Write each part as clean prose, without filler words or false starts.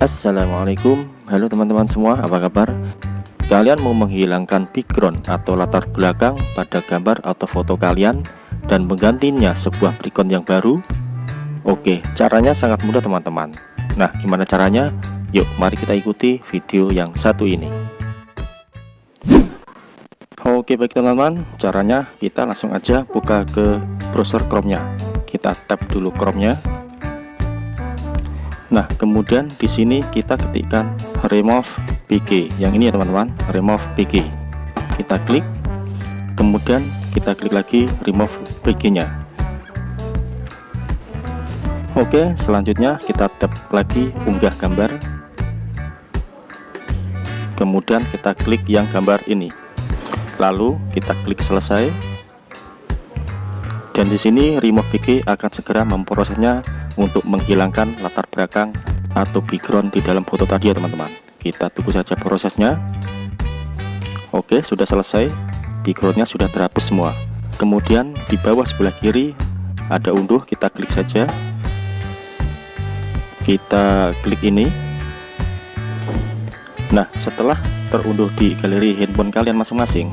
Assalamualaikum, halo teman-teman semua, apa kabar? Kalian mau menghilangkan background atau latar belakang pada gambar atau foto kalian dan menggantinya sebuah background yang baru? Oke, caranya sangat mudah teman-teman. Nah, gimana caranya? Yuk, mari kita ikuti video yang satu ini. Oke, baik teman-teman, caranya kita langsung aja buka ke browser Chrome-nya. Kita tap dulu Chrome-nya. Nah, kemudian di sini kita ketikkan remove PG. Yang ini ya teman-teman, remove PG. Kita klik, kemudian kita klik lagi remove PG-nya. Oke, selanjutnya kita tap lagi unggah gambar. Kemudian kita klik yang gambar ini. Lalu kita klik selesai. Dan di sini remove PG akan segera memprosesnya untuk menghilangkan latar belakang atau background di dalam foto tadi ya teman-teman. Kita tunggu saja prosesnya. Oke, sudah selesai, backgroundnya sudah terhapus semua. Kemudian di bawah sebelah kiri ada unduh, kita klik saja. Kita klik ini. Nah, setelah terunduh di galeri handphone kalian masing-masing,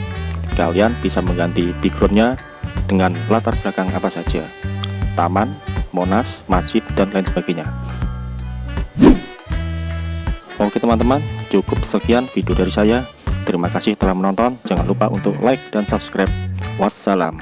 kalian bisa mengganti backgroundnya dengan latar belakang apa saja, taman, monas, masjid, dan lain sebagainya. Oke teman-teman, cukup sekian video dari saya. Terima kasih telah menonton. Jangan lupa untuk like dan subscribe. Wassalam.